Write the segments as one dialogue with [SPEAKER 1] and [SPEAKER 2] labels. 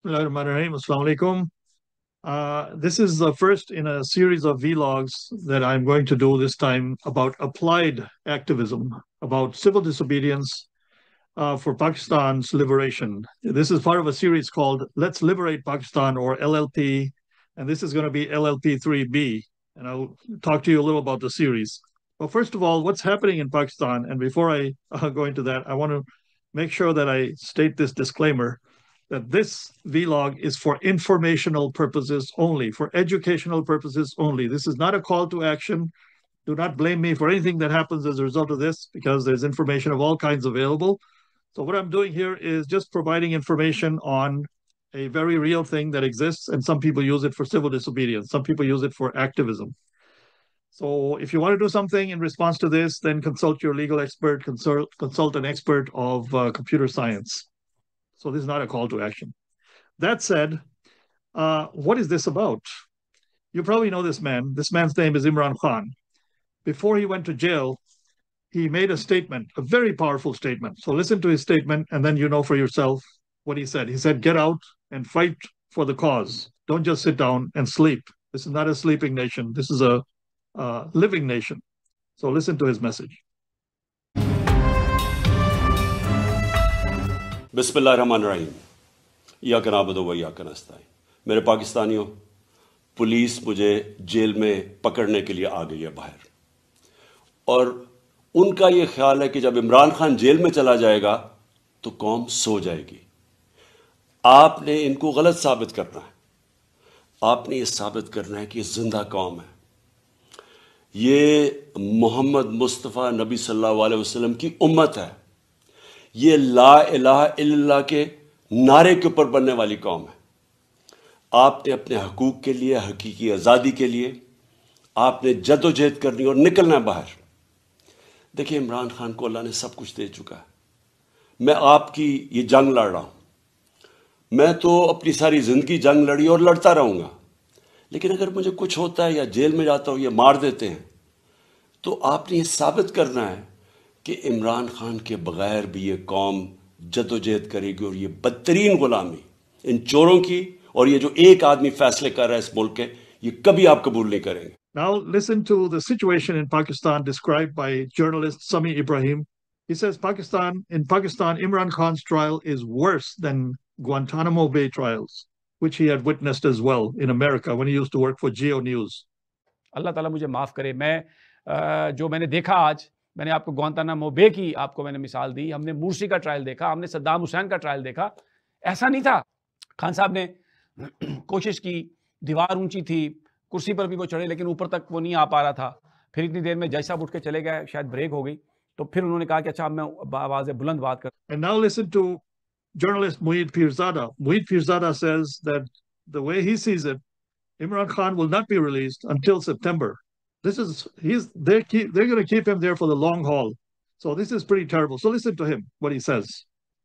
[SPEAKER 1] Bismillahirrahmanirrahim. Assalamu alaikum. This is the first in a series of vlogs that I'm going to do this time about applied activism, about civil disobedience for Pakistan's liberation. This is part of a series called Let's Liberate Pakistan, or LLP, and this is going to be LLP-3B. And I'll talk to you a little about the series. Well, first of all, what's happening in Pakistan? And before I go into that, I want to make sure that I state this disclaimer that this vlog is for informational purposes only, for educational purposes only. This is not a call to action. Do not blame me for anything that happens as a result of this, because there's information of all kinds available. So what I'm doing here is just providing information on a very real thing that exists, and some people use it for civil disobedience. Some people use it for activism. So if you want to do something in response to this, then consult your legal expert, consult an expert of computer science. So this is not a call to action. That said, what is this about? You probably know this man. This man's name is Imran Khan. Before he went to jail, he made a statement, a very powerful statement. So listen to his statement, and then you know for yourself what he said. He said, get out and fight for the cause. Don't just sit down and sleep. This is not a sleeping nation. This is a living nation. So listen to his message.
[SPEAKER 2] बिस्मिल्लाहिर्रहमानिर्रहीम या कनाबदो व या कनस्ताइन। मेरे पाकिस्तानियों, police मुझे jail में पकड़ने के लिए आ गई है बाहर, और उनका ये ख्याल है कि जब इमरान खान जेल में चला जाएगा तो कौम सो जाएगी। आपने इनको गलत साबित करना है। आपने ये साबित करना है कि ये जिंदा कौम है। ये मोहम्मद मुस्तफ़ा नबी सल्लल्लाहु अलैहि वसल्लम की उम्मत है। ये ला इलाहा इल्लल्लाह के नारे के ऊपर बनने वाली कौम है। आपने अपने हकूक के लिए, हकीकी आज़ादी के लिए आपने जदोजहद करनी और निकलना है बाहर। देखिए, इमरान खान को अल्लाह ने सब कुछ दे चुका है। मैं आपकी ये जंग लड़ रहा हूं। मैं तो अपनी सारी जिंदगी जंग लड़ी और लड़ता रहूंगा, लेकिन अगर मुझे कुछ होता है या जेल में जाता हूं या मार देते हैं, तो आपने ये साबित करना है कि इमरान खान के बगैर भी ये कौम जदोजहद करेगी, और ये बदतरीन गुलामी इन चोरों की और ये जो एक आदमी फैसले कर रहा है इस मुल्क के, ये कभी आप कबूल नहीं करेंगे।
[SPEAKER 1] Now listen to the situation in Pakistan described by journalist Sami Ibrahim. He says in Pakistan, Imran Khan's trial is worse than Guantanamo Bay trials, which he had witnessed as well in America when he used to work for Geo News.
[SPEAKER 3] अल्लाह ताला मुझे माफ़ करे। मैं जो मैंने देखा आज, मैंने आपको गुआंतानामो बे की आपको मैंने मिसाल दी, हमने मुर्सी का ट्रायल देखा, हमने सद्दाम हुसैन का ट्रायल देखा। ऐसा नहीं था। खान साहब ने कोशिश की, दीवार ऊंची थी, कुर्सी पर भी वो चढ़े, लेकिन ऊपर तक वो नहीं आ पा रहा था। फिर इतनी देर में जज साहब उठ के चले गए, शायद ब्रेक हो गई, तो फिर उन्होंने कहा कि अच्छा मैं आवाज़ बुलंद बात कर।
[SPEAKER 1] And now listen to journalist Mueed Pirzada. Mueed Pirzada says that the way he sees it, Imran Khan will not be released until September. They're going to keep him there for the long haul. So this is pretty terrible. So listen to him, what he says.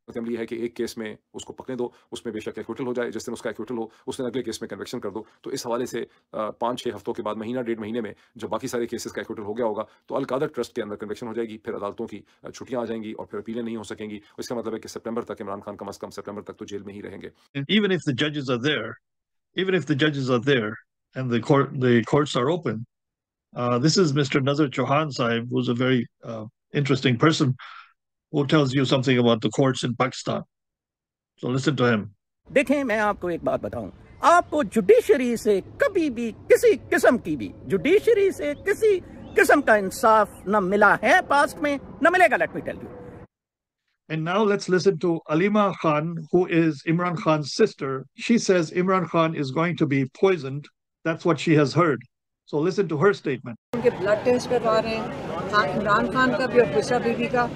[SPEAKER 4] Assembly है कि एक case में उसको पकड़ने दो, उसमें बेशक acquittal हो जाए, जिस दिन उसका एक्विटल हो उस दिन अगले केस में कन्विक्शन कर दो। तो इस हवाले से 5-6 हफ्तों के बाद, महीना 1.5 महीने में जब बाकी सारे केसेस का एक्विटल हो गया होगा, तो अल-कादर ट्रस्ट के अंदर कन्विक्शन हो जाएगी, फिर अदालतों की छुट्टियां आ जाएंगी और फिर अपीलें नहीं हो सकेंगी। इसका मतलब है कि सितंबर तक इमरान खान कम से कम सितंबर तक तो जेल में ही रहेंगे।
[SPEAKER 1] Even if the judges are there and the courts are open, this is Mr. Nazar Chauhan Sahib, who's a very interesting person who tells you something about the courts in Pakistan. So listen to him.
[SPEAKER 5] देखें, मैं आपको एक बात बताऊं, आपको judiciary से कभी भी किसी किस्म की भी जुडिशरी से किसी किस्म का इंसाफ न मिला है पास्ट में, न मिलेगा, let me tell you.
[SPEAKER 1] And now let's listen to Alima Khan, who is Imran Khan's sister. She says Imran Khan is going to be poisoned. That's what she has heard. So listen to her statement.
[SPEAKER 6] उनके blood test करवा रहे हैं, इमरान खान का भी और बुशरा बीबी का,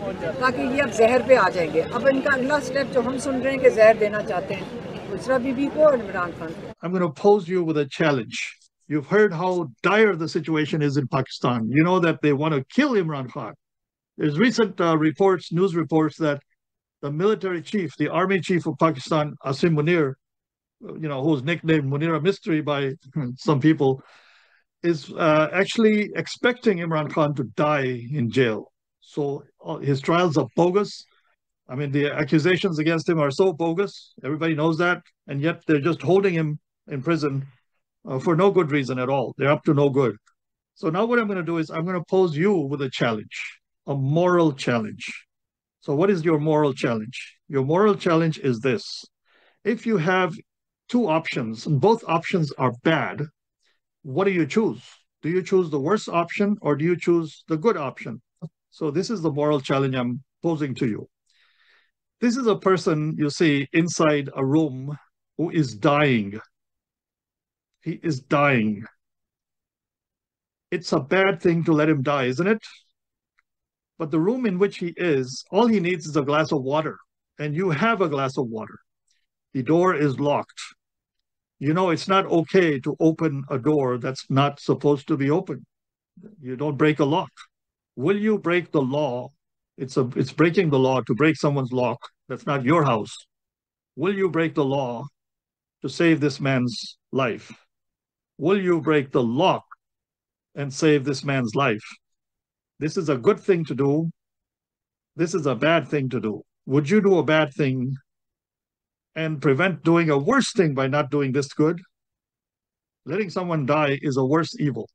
[SPEAKER 6] ताकि ये अब जहर पे आ जाएंगे। अब इनका अगला स्टेप जो हम सुन रहे हैं कि जहर देना चाहते हैं बुशरा बीबी को और इमरान खान को।
[SPEAKER 1] I'm going to pose you with a challenge. You've heard how dire the situation is in Pakistan. You know that they want to kill Imran Khan. There's recent news reports that the military chief, the army chief of Pakistan, Asim Munir, who's nicknamed Munira Mystery by some people, is actually expecting Imran Khan to die in jail. So his trials are bogus. I mean, the accusations against him are so bogus. Everybody knows that. And yet they're just holding him in prison for no good reason at all. They're up to no good. So now what I'm going to do is I'm going to pose you with a challenge, a moral challenge. So what is your moral challenge? Your moral challenge is this. If you have two options, and both options are bad, what do you choose? Do you choose the worst option or do you choose the good option? So this is the moral challenge I'm posing to you. This is a person you see inside a room who is dying. He is dying. It's a bad thing to let him die, isn't it? But the room in which he is, all he needs is a glass of water. And you have a glass of water. The door is locked. You know, it's not okay to open a door that's not supposed to be open. You don't break a lock. Will you break the law? It's breaking the law to break someone's lock. That's not your house. Will you break the law to save this man's life? Will you break the lock and save this man's life? This is a good thing to do. This is a bad thing to do. Would you do a bad thing and prevent doing a worse thing by not doing this good? Letting someone die is a worse evil.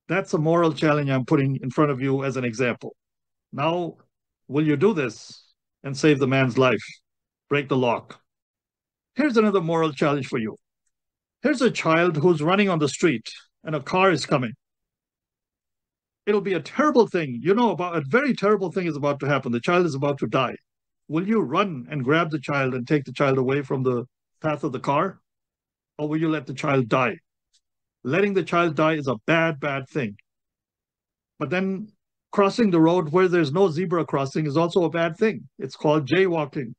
[SPEAKER 1] That's a moral challenge I'm putting in front of you as an example. Now, will you do this and save the man's life? Break the lock. Here's another moral challenge for you. Here's a child who's running on the street and a car is coming. It'll be a terrible thing. You know, a very terrible thing is about to happen. The child is about to die. Will you run and grab the child and take the child away from the path of the car? Or will you let the child die? Letting the child die is a bad, bad thing. But then crossing the road where there's no zebra crossing is also a bad thing. It's called jaywalking.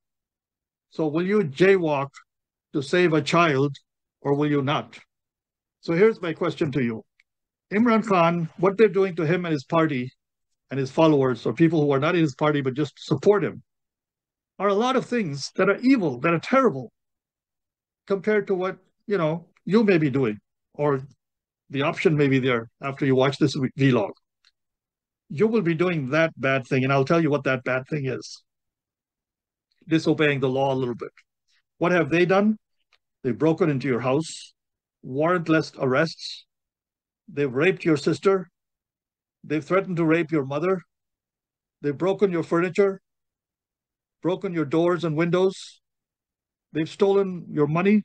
[SPEAKER 1] So will you jaywalk to save a child or will you not? So here's my question to you. Imran Khan, what they're doing to him and his party and his followers, or people who are not in his party but just support him, are a lot of things that are evil, that are terrible, compared to what, you may be doing, or the option may be there after you watch this vlog. You will be doing that bad thing, and I'll tell you what that bad thing is. Disobeying the law a little bit. What have they done? They've broken into your house, warrantless arrests. They've raped your sister. They've threatened to rape your mother. They've broken your furniture, broken your doors and windows. They've stolen your money,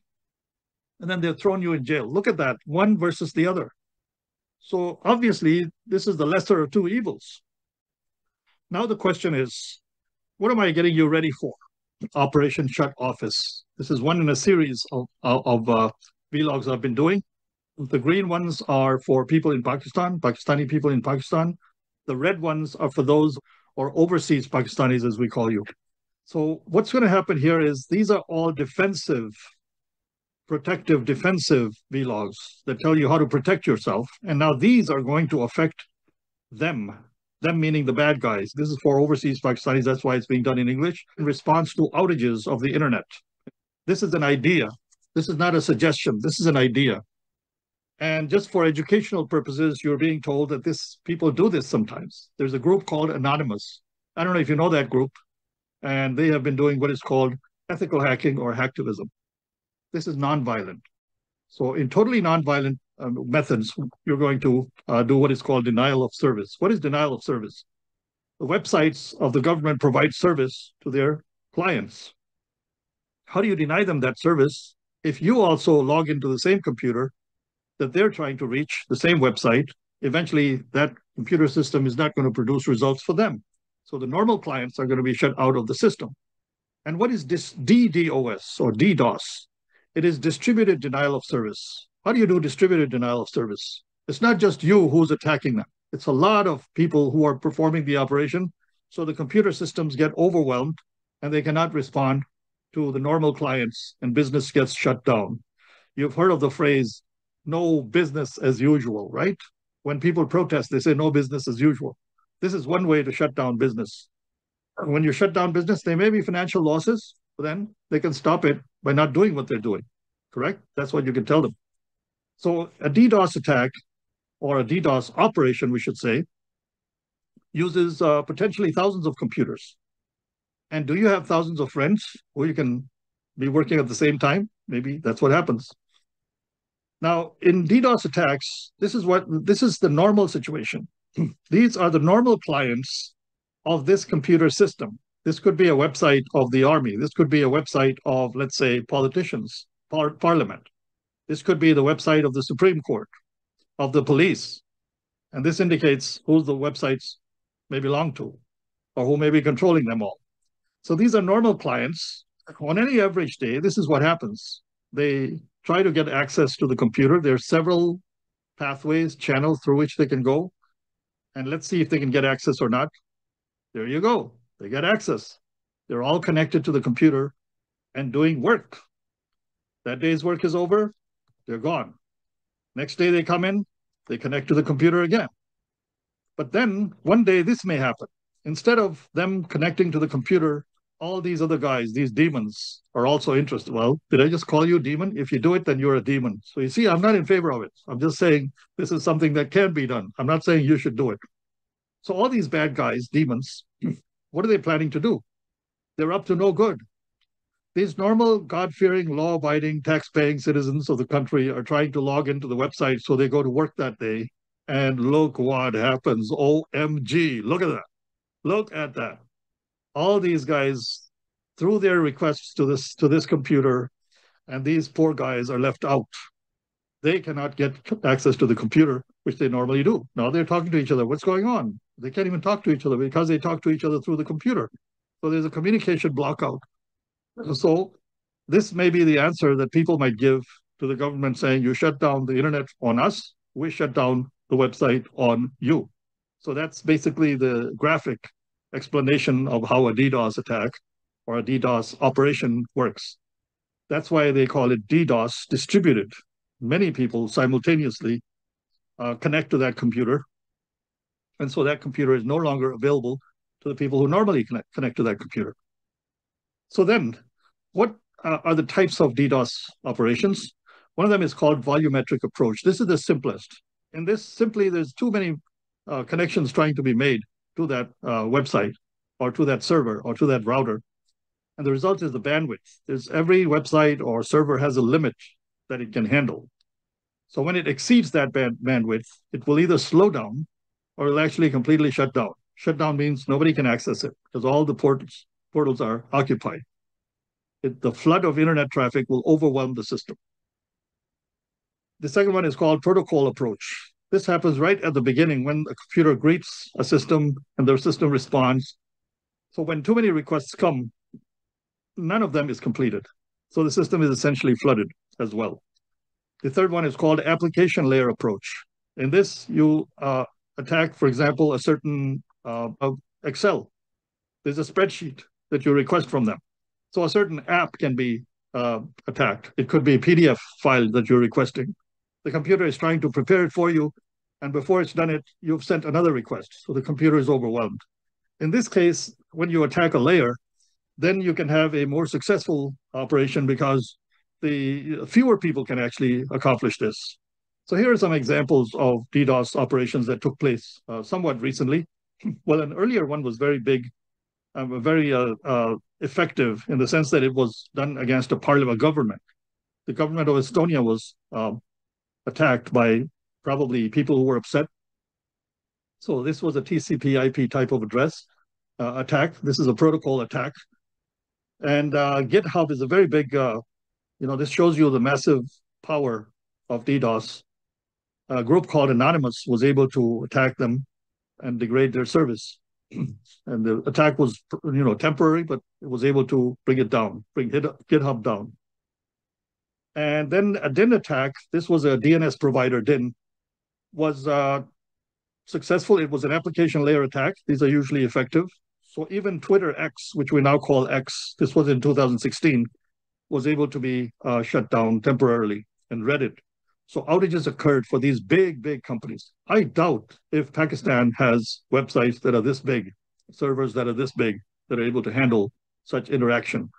[SPEAKER 1] and then they've thrown you in jail. Look at that, one versus the other. So obviously, this is the lesser of two evils. Now the question is, what am I getting you ready for? Operation Shut Office. This is one in a series of vlogs I've been doing. The green ones are for people in Pakistan, Pakistani people in Pakistan. The red ones are for those, or overseas Pakistanis, as we call you. So what's going to happen here is these are all defensive, protective, defensive vlogs that tell you how to protect yourself. And now these are going to affect them meaning the bad guys. This is for overseas Pakistanis. That's why it's being done in English, in response to outages of the internet. This is an idea. This is not a suggestion. This is an idea. And just for educational purposes, you're being told that people do this sometimes. There's a group called Anonymous. I don't know if you know that group. And they have been doing what is called ethical hacking or hacktivism. This is nonviolent. So in totally nonviolent methods, you're going to do what is called denial of service. What is denial of service? The websites of the government provide service to their clients. How do you deny them that service if you also log into the same computer that they're trying to reach, the same website? Eventually, that computer system is not going to produce results for them. So the normal clients are going to be shut out of the system. And what is this DDoS or DDoS? It is distributed denial of service. How do you do distributed denial of service? It's not just you who's attacking them. It's a lot of people who are performing the operation. So the computer systems get overwhelmed and they cannot respond to the normal clients and business gets shut down. You've heard of the phrase, no business as usual, right? When people protest, they say no business as usual. This is one way to shut down business. When you shut down business, there may be financial losses, but then they can stop it by not doing what they're doing, correct? That's what you can tell them. So a DDoS attack, or a DDoS operation, we should say, uses potentially thousands of computers. And do you have thousands of friends who you can be working at the same time? Maybe that's what happens. Now, in DDoS attacks, this is the normal situation. These are the normal clients of this computer system. This could be a website of the army. This could be a website of, let's say, politicians, parliament. This could be the website of the Supreme Court, of the police. And this indicates who the websites may belong to or who may be controlling them all. So these are normal clients. On any average day, this is what happens. They try to get access to the computer. There are several pathways, channels through which they can go. And let's see if they can get access or not. There you go. They get access. They're all connected to the computer and doing work. That day's work is over. They're gone. Next day they come in, they connect to the computer again. But then one day this may happen. Instead of them connecting to the computer, all these other guys, these demons, are also interested. Well, did I just call you a demon? If you do it, then you're a demon. So you see, I'm not in favor of it. I'm just saying this is something that can be done. I'm not saying you should do it. So all these bad guys, demons, what are they planning to do? They're up to no good. These normal, God-fearing, law-abiding, tax-paying citizens of the country are trying to log into the website so they go to work that day. And look what happens. OMG, look at that. Look at that. All these guys threw their requests to this computer, and these poor guys are left out. They cannot get access to the computer, which they normally do. Now they're talking to each other. What's going on? They can't even talk to each other because they talk to each other through the computer. So there's a communication blockout. So this may be the answer that people might give to the government saying, you shut down the internet on us, we shut down the website on you. So that's basically the graphic explanation of how a DDoS attack or a DDoS operation works. That's why they call it DDoS, distributed. Many people simultaneously connect to that computer. And so that computer is no longer available to the people who normally connect to that computer. So then, what are the types of DDoS operations? One of them is called volumetric approach. This is the simplest. In this, simply, there's too many connections trying to be made to that website or to that server or to that router. And the result is the bandwidth. Every website or server has a limit that it can handle. So when it exceeds that bandwidth, it will either slow down or it'll actually completely shut down. Shut down means nobody can access it because all the portals are occupied. The flood of internet traffic will overwhelm the system. The second one is called protocol approach. This happens right at the beginning when a computer greets a system and the system responds. So when too many requests come, none of them is completed. So the system is essentially flooded as well. The third one is called application layer approach. In this, you attack, for example, a certain Excel. There's a spreadsheet that you request from them. So a certain app can be attacked. It could be a PDF file that you're requesting. The computer is trying to prepare it for you, and before it's done it, you've sent another request. So the computer is overwhelmed. In this case, when you attack a layer, then you can have a more successful operation because the fewer people can actually accomplish this. So here are some examples of DDoS operations that took place somewhat recently. Well, an earlier one was very big, very effective in the sense that it was done against a parliament government. The government of Estonia was attacked by probably people who were upset. So this was a TCP/IP type of address attack. This is a protocol attack. And GitHub is a very big, this shows you the massive power of DDoS. A group called Anonymous was able to attack them and degrade their service. And the attack was, temporary, but it was able to bring it down, bring GitHub down. And then a DIN attack, this was a DNS provider, DIN, was successful. It was an application layer attack. These are usually effective. So even Twitter X, which we now call X, this was in 2016, was able to be shut down temporarily, and Reddit. So outages occurred for these big companies. I doubt if Pakistan has websites that are this big, servers that are this big, that are able to handle such interaction.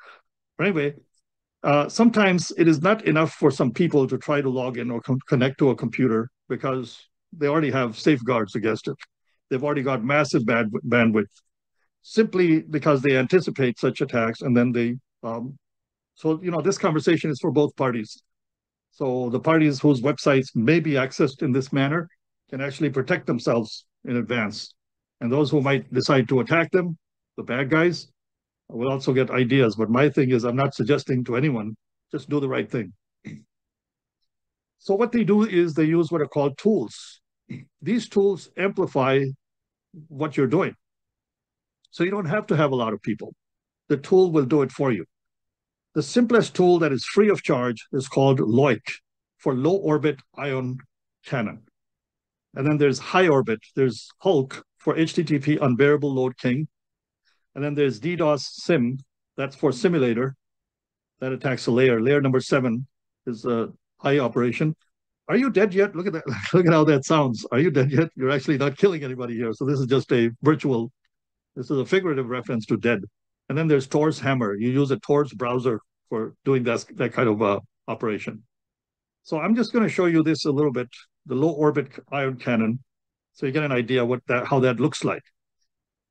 [SPEAKER 1] But anyway, sometimes it is not enough for some people to try to log in or connect to a computer because they already have safeguards against it. They've already got massive bandwidth. simply because they anticipate such attacks, and then they so this conversation is for both parties. So the parties whose websites may be accessed in this manner can actually protect themselves in advance, and those who might decide to attack them, the bad guys, will also get ideas. But my thing is, I'm not suggesting to anyone, just do the right thing. So what they do is they use what are called tools. These tools amplify what you're doing. So you don't have to have a lot of people. The tool will do it for you. The simplest tool that is free of charge is called LOIC, for low orbit ion cannon. And then there's high orbit. There's Hulk for HTTP unbearable load king. And then there's DDoS sim, that's for simulator, that attacks a layer. Layer number 7 is a high operation. Are you dead yet? Look at that. Look at how that sounds. Are you dead yet? You're actually not killing anybody here. So this is just a virtual, this is a figurative reference to dead. And then there's Tor's hammer. You use a Tor's browser for doing that kind of operation. So I'm just going to show you this a little bit, the low orbit ion cannon, so you get an idea how that looks like.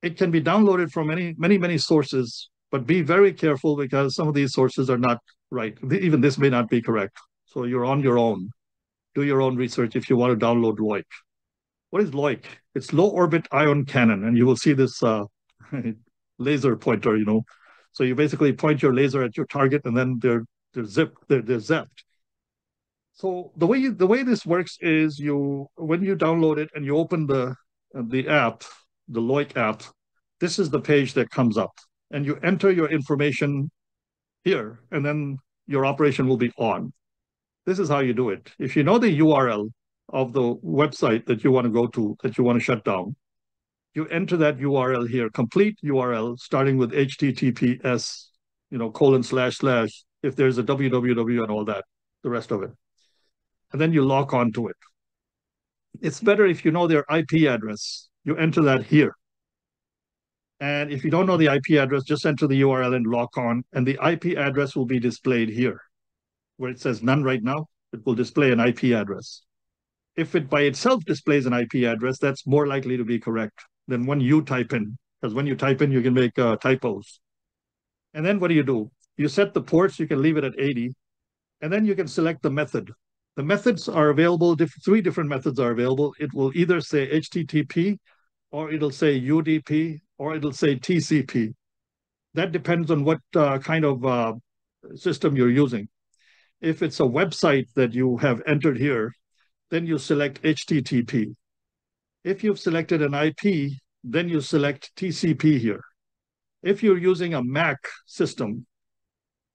[SPEAKER 1] It can be downloaded from many sources, but be very careful because some of these sources are not right. Even this may not be correct. So you're on your own. Do your own research if you want to download LOIC. What is LOIC? It's low orbit ion cannon, and you will see this laser pointer, So you basically point your laser at your target, and then they're zapped. So the way this works is when you download it and you open the app, the LOIC app, this is the page that comes up, and you enter your information here, and then your operation will be on. This is how you do it. If you know the URL of the website that you want to go to, that you want to shut down, you enter that URL here, complete URL, starting with HTTPS, :// if there's a www and all that, the rest of it. And then you log on to it. It's better if you know their IP address. You enter that here. And if you don't know the IP address, just enter the URL and log on, and the IP address will be displayed here. Where it says none right now, it will display an IP address. If it by itself displays an IP address, that's more likely to be correct than when you type in, because when you type in, you can make typos. And then what do? You set the ports, you can leave it at 80, and then you can select the method. The methods are available, 3 different methods are available. It will either say HTTP, or it'll say UDP, or it'll say TCP. That depends on what kind of system you're using. If it's a website that you have entered here, then you select HTTP. If you've selected an IP, then you select TCP here. If you're using a Mac system,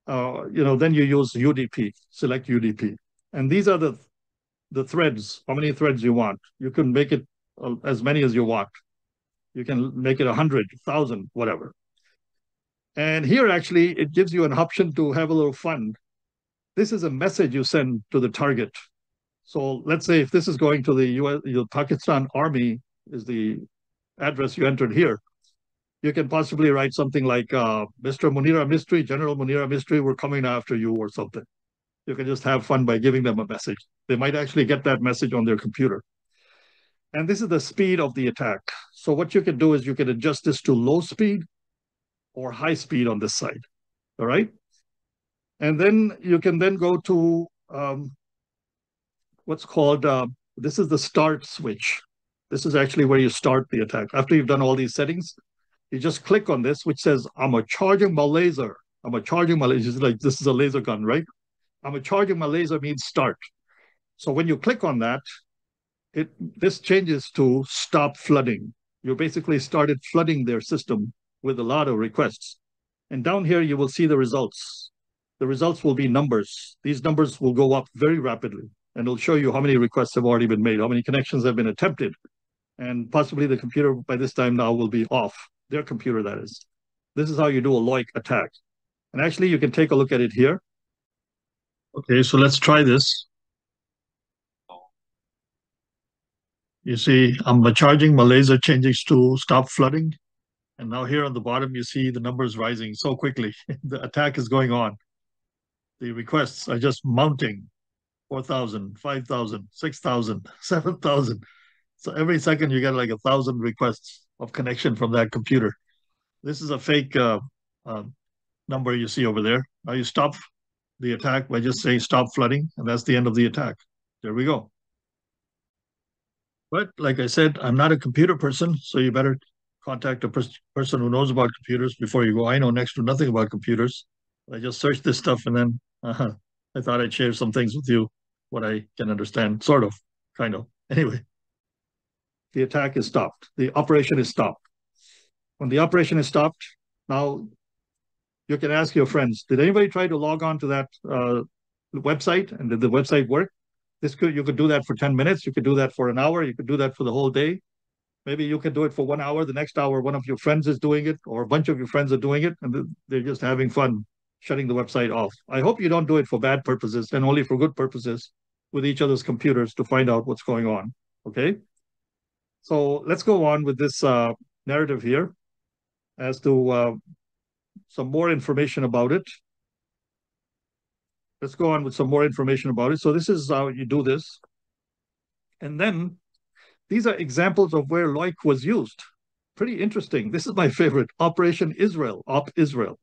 [SPEAKER 1] then you use UDP, select UDP. And these are the threads, how many threads you want. You can make it as many as you want. You can make it 100, 1,000, whatever. And here, actually, it gives you an option to have a little fun. This is a message you send to the target. So let's say if this is going to the Pakistan Army, is the address you entered here, you can possibly write something like, Mr. Munira Mystery, General Munira Mystery, we're coming after you, or something. You can just have fun by giving them a message. They might actually get that message on their computer. And this is the speed of the attack. So what you can do is you can adjust this to low speed or high speed on this side, all right? And then you can then go to what's called, this is the start switch. This is actually where you start the attack. After you've done all these settings, you just click on this, which says, I'm a charging my laser. I'm a charging my laser. It's like, this is a laser gun, right? I'm a charging my laser means start. So when you click on that, this changes to stop flooding. You basically started flooding their system with a lot of requests. And down here, you will see the results. The results will be numbers. These numbers will go up very rapidly, and it'll show you how many requests have already been made, how many connections have been attempted. And possibly the computer by this time now will be off, their computer, that is. This is how you do a LOIC attack. And actually, you can take a look at it here. Okay, so let's try this. You see, I'm charging my laser changes to stop flooding. And now here on the bottom, you see the numbers rising so quickly. The attack is going on. The requests are just mounting. 4,000, 5,000, 6,000, 7,000. So every second you get like 1,000 requests of connection from that computer. This is a fake number you see over there. Now you stop the attack by just saying stop flooding, and that's the end of the attack. There we go. But like I said, I'm not a computer person, so you better contact a person who knows about computers before you go. I know next to nothing about computers. I just searched this stuff and then I thought I'd share some things with you, what I can understand, sort of, kind of. Anyway, the attack is stopped. The operation is stopped. When the operation is stopped, now you can ask your friends, did anybody try to log on to that website? And did the website work? You could do that for 10 minutes. You could do that for an hour. You could do that for the whole day. Maybe you can do it for 1 hour. The next hour, one of your friends is doing it, or a bunch of your friends are doing it, and they're just having fun shutting the website off. I hope you don't do it for bad purposes and only for good purposes with each other's computers to find out what's going on. Okay? So let's go on with this narrative here as to some more information about it. Let's go on with some more information about it. So this is how you do this. And then these are examples of where LOIC was used. Pretty interesting. This is my favorite, Operation Israel, Op Israel.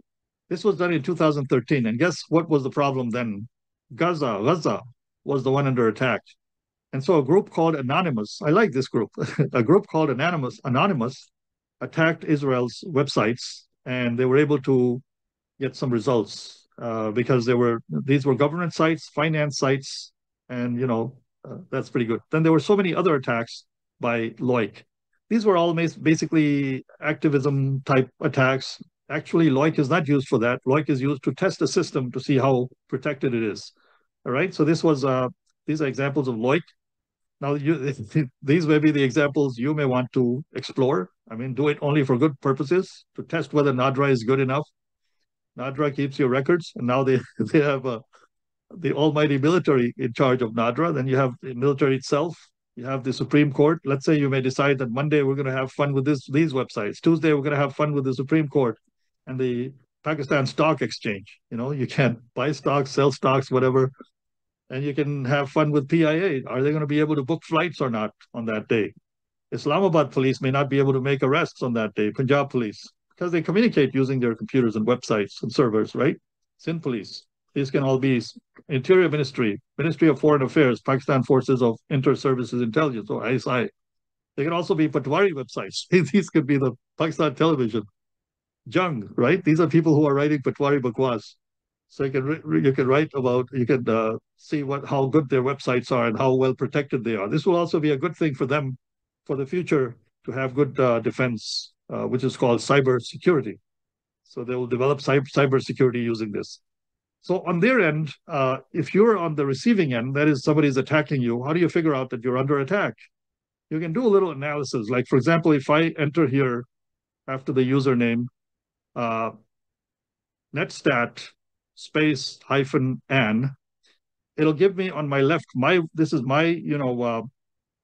[SPEAKER 1] This was done in 2013. And guess what was the problem then? Gaza was the one under attack. And so a group called Anonymous, I like this group, a group called Anonymous attacked Israel's websites, and they were able to get some results because these were government sites, finance sites, and that's pretty good. Then there were so many other attacks by LOIC. These were all basically activism type attacks. Actually, LOIC is not used for that. LOIC is used to test a system to see how protected it is. All right. So these are examples of LOIC. Now, these may be the examples you may want to explore. I mean, do it only for good purposes to test whether NADRA is good enough. NADRA keeps your records, and now they have the almighty military in charge of NADRA. Then you have the military itself. You have the Supreme Court. Let's say you may decide that Monday we're going to have fun with these websites. Tuesday we're going to have fun with the Supreme Court and the Pakistan Stock Exchange. You can't buy stocks, sell stocks, whatever. And you can have fun with PIA. Are they going to be able to book flights or not on that day? Islamabad police may not be able to make arrests on that day, Punjab police, because they communicate using their computers and websites and servers, right? Sindh police. These can all be Interior Ministry, Ministry of Foreign Affairs, Pakistan Forces of Inter-Services Intelligence, or ISI. They can also be Patwari websites. These could be the Pakistan Television. Jung, right? These are people who are writing Patwari Bakwas. So you can write about, you can see how good their websites are and how well protected they are. This will also be a good thing for them for the future to have good defense, which is called cyber security. So they will develop cyber security using this. So on their end, if you're on the receiving end, that is somebody's attacking you, how do you figure out that you're under attack? You can do a little analysis. Like, for example, if I enter here after the username, netstat space -an, it'll give me on my left, this is my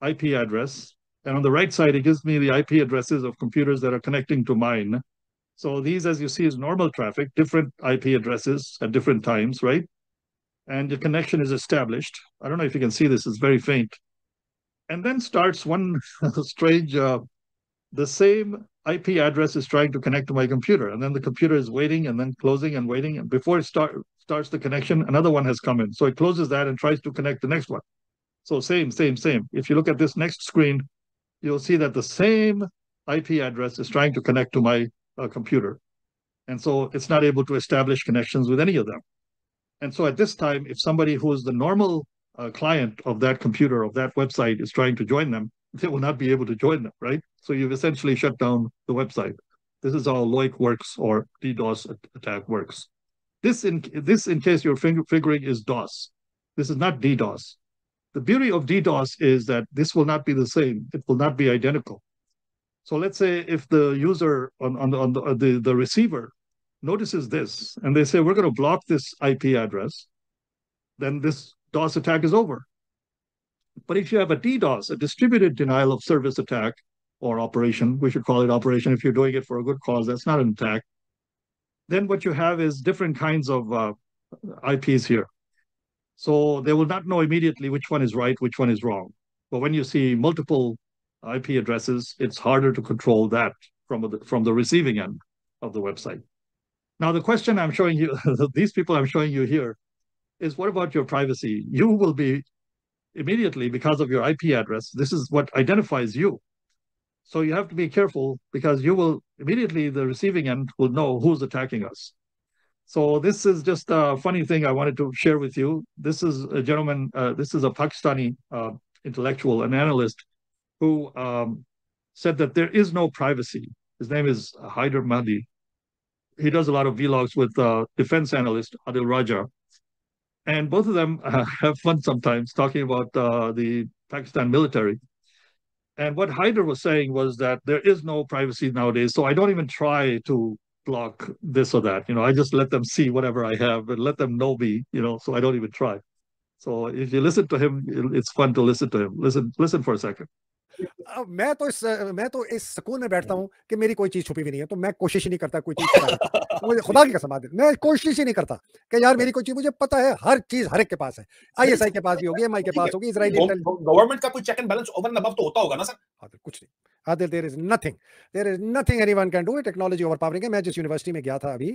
[SPEAKER 1] IP address. And on the right side, it gives me the IP addresses of computers that are connecting to mine. So these, as you see, is normal traffic, different IP addresses at different times, right? And the connection is established. I don't know if you can see this, it's very faint. And then starts one strange, the same IP address is trying to connect to my computer. And then the computer is waiting and then closing and waiting. And before it starts the connection, another one has come in. So it closes that and tries to connect the next one. So same. If you look at this next screen, you'll see that the same IP address is trying to connect to my computer. And so it's not able to establish connections with any of them. And so at this time, if somebody who is the normal client of that computer, of that website, is trying to join them, they will not be able to join them, right? So you've essentially shut down the website. This is how LOIC works, or DDoS attack works. This, in case you're figuring, is DOS. This is not DDoS. The beauty of DDoS is that this will not be the same. It will not be identical. So let's say if the user on the receiver notices this, and they say, we're going to block this IP address, then this DOS attack is over. But if you have a DDoS, a distributed denial of service attack or operation, we should call it operation if you're doing it for a good cause, that's not an attack, then what you have is different kinds of IPs here. So they will not know immediately which one is right, which one is wrong. But when you see multiple IP addresses, it's harder to control that from the receiving end. of the website. Now, the question I'm showing you, these people I'm showing you here, is what about your privacy? You will be immediately, because of your IP address, this is what identifies you. So you have to be careful, because you will immediately, the receiving end will know who's attacking us. So this is just a funny thing I wanted to share with you. This is a gentleman, this is a Pakistani intellectual, an analyst, who said that there is no privacy. His name is Haider Mahdi. He does a lot of vlogs with defense analyst Adil Raja. And both of them have fun sometimes talking about the Pakistan military. And what Haider was saying was that there is no privacy nowadays. So I don't even try to block this or that. I just let them see whatever I have and let them know me, so I don't even try. So if you listen to him, it's fun to listen to him. Listen for a second.
[SPEAKER 7] मैं तो इस सुकून में बैठता हूँ कि मेरी कोई चीज छुपी भी नहीं है, तो मैं कोशिश ही नहीं करता कोई चीज मुझे खुदा की कसम, मैं कोशिश ही नहीं करता कि यार मेरी कोई चीज, मुझे पता है हर चीज हर एक के पास है, आईएसआई के पास भी होगी, एमआई के पास होगी, इजराइली
[SPEAKER 8] गवर्नमेंट का कोई check and balance over and above तो होता होगा ना सर?
[SPEAKER 7] कुछ नहीं Adil, there is nothing anyone can do. Technology overpowering है. मैं जिस यूनिवर्सिटी में गया था अभी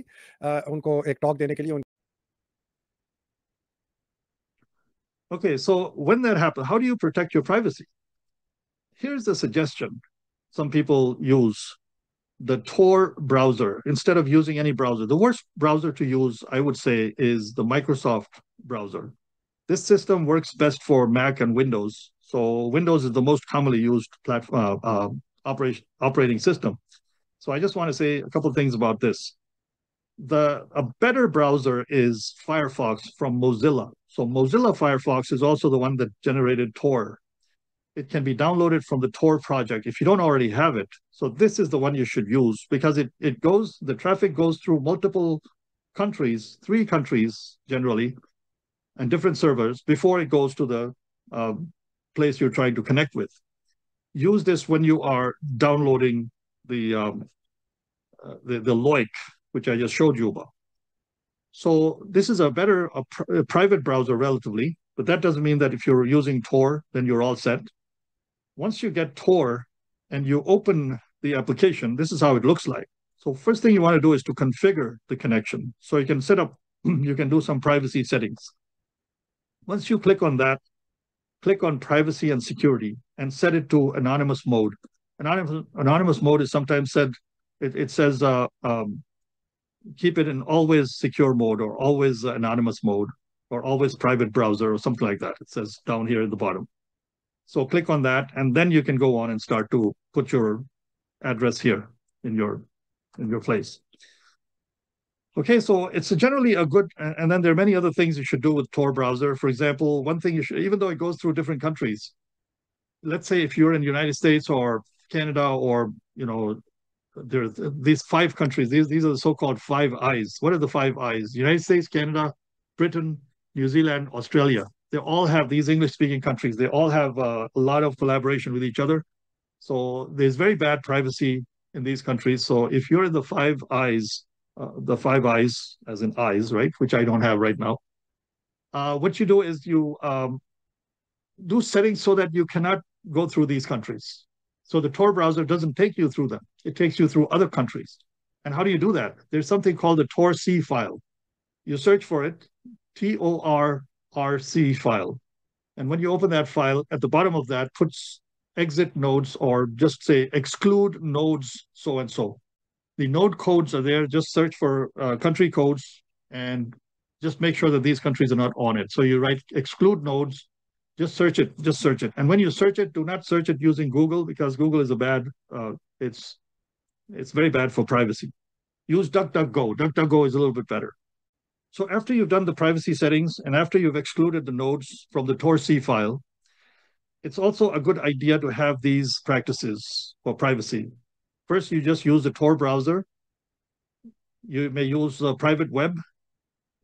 [SPEAKER 7] उनको एक टॉक देने के लिए.
[SPEAKER 1] Okay, so when that happens, how do you protect your privacy? Here's a suggestion. Some people use the Tor browser instead of using any browser. The worst browser to use, I would say, is the Microsoft browser. This system works best for Mac and Windows. So Windows is the most commonly used operating system. So I just want to say a couple of things about this. A better browser is Firefox from Mozilla. So Mozilla Firefox is also the one that generated Tor. It can be downloaded from the Tor project if you don't already have it. So this is the one you should use, because the traffic goes through multiple countries, 3 countries generally, and different servers before it goes to the place you're trying to connect with. Use this when you are downloading the LOIC, which I just showed you about. So this is a better private browser relatively, but that doesn't mean that if you're using Tor, then you're all set. Once you get Tor and you open the application, this is how it looks like. So first thing you want to do is to configure the connection. So you can set up, you can do some privacy settings. Once you click on that, click on privacy and security and set it to anonymous mode. Anonymous mode is sometimes said, it says, keep it in always secure mode or always anonymous mode or always private browser or something like that. It says down here at the bottom. So click on that, and then you can go on and start to put your address here in your place. Okay, so it's generally a good, and then there are many other things you should do with Tor browser. For example, one thing you should, even though it goes through different countries, let's say if you're in the United States or Canada or, there's these 5 countries, these are the so-called 5 Eyes. What are the 5 Eyes? United States, Canada, Britain, New Zealand, Australia. They all have these English-speaking countries. They all have a lot of collaboration with each other. So there's very bad privacy in these countries. So if you're in the 5 Eyes, the 5 Eyes, as in eyes, right, which I don't have right now, what you do is you do settings so that you cannot go through these countries. So the Tor browser doesn't take you through them. It takes you through other countries. And how do you do that? There's something called the Tor-C file. You search for it, TORC file. And when you open that file, at the bottom of that, puts exit nodes or just say exclude nodes so-and-so. The node codes are there. Just search for country codes and just make sure that these countries are not on it. So you write exclude nodes. Just search it. And when you search it, do not search it using Google, because Google is it's very bad for privacy. Use DuckDuckGo. DuckDuckGo is a little bit better. So after you've done the privacy settings and after you've excluded the nodes from the Tor-C file, it's also a good idea to have these practices for privacy. First, you just use the Tor browser. You may use a private web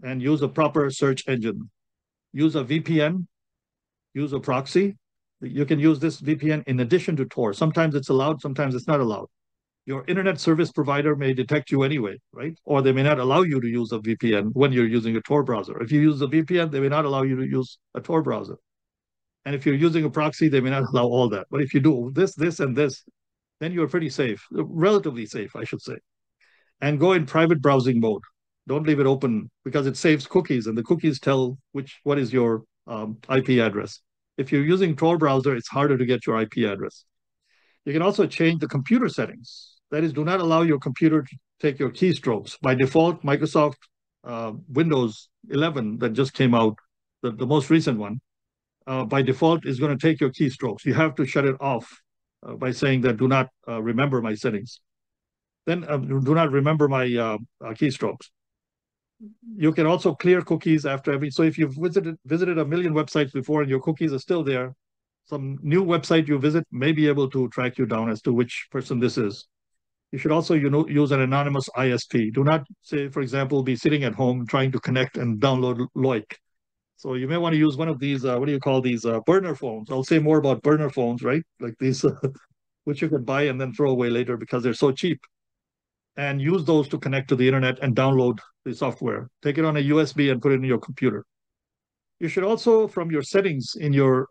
[SPEAKER 1] and use a proper search engine. Use a VPN. Use a proxy. You can use this VPN in addition to Tor. Sometimes it's allowed, sometimes it's not allowed. Your internet service provider may detect you anyway, right? Or they may not allow you to use a VPN when you're using a Tor browser. If you use a VPN, they may not allow you to use a Tor browser. And if you're using a proxy, they may not allow all that. But if you do this, and this, then you're pretty safe, relatively safe, I should say. and go in private browsing mode. Don't leave it open because it saves cookies, and the cookies tell what is your IP address. If you're using Tor browser, it's harder to get your IP address. You can also change the computer settings. That is, do not allow your computer to take your keystrokes. By default, Microsoft Windows 11 that just came out, the most recent one, by default is going to take your keystrokes. You have to shut it off by saying that do not remember my settings. Then do not remember my keystrokes. You can also clear cookies after every, so if you've visited a million websites before and your cookies are still there, some new website you visit may be able to track you down as to which person this is. You should also, use an anonymous ISP. Do not, say, for example, be sitting at home trying to connect and download Loic. So you may want to use one of these, what do you call these, burner phones. I'll say more about burner phones, right? Like these, which you can buy and then throw away later because they're so cheap. And use those to connect to the internet and download the software. Take it on a USB and put it in your computer. You should also, from your settings in your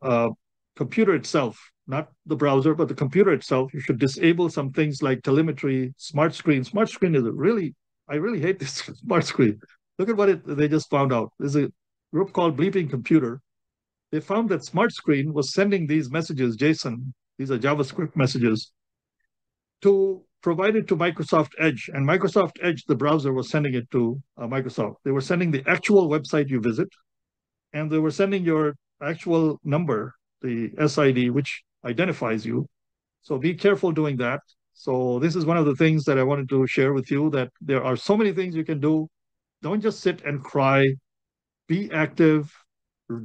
[SPEAKER 1] computer itself, not the browser, but the computer itself, you should disable some things like telemetry, smart screen. Smart screen is I really hate this smart screen. Look at what they just found out. There's a group called Bleeping Computer. They found that smart screen was sending these messages, JSON, these are JavaScript messages, to provide it to Microsoft Edge. And Microsoft Edge, the browser, was sending it to Microsoft. They were sending the actual website you visit, and they were sending your actual number, the SID, which identifies you. So be careful doing that. So this is one of the things that I wanted to share with you, that there are so many things you can do. Don't just sit and cry. Be active,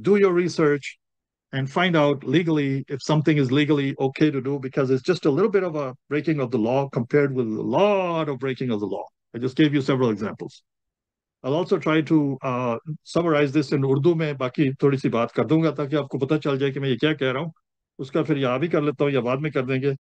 [SPEAKER 1] do your research, and find out legally if something is legally okay to do, because it's just a little bit of a breaking of the law compared with a lot of breaking of the law. I just gave you several examples. I'll also try to summarize this in Urdu में, बाकी थोड़ी सी बात कर दूंगा ताकि आपको पता चल जाए कि मैं ये क्या कह रहा हूँ. उसका फिर यहाँ भी कर लेता हूँ या बाद में कर देंगे.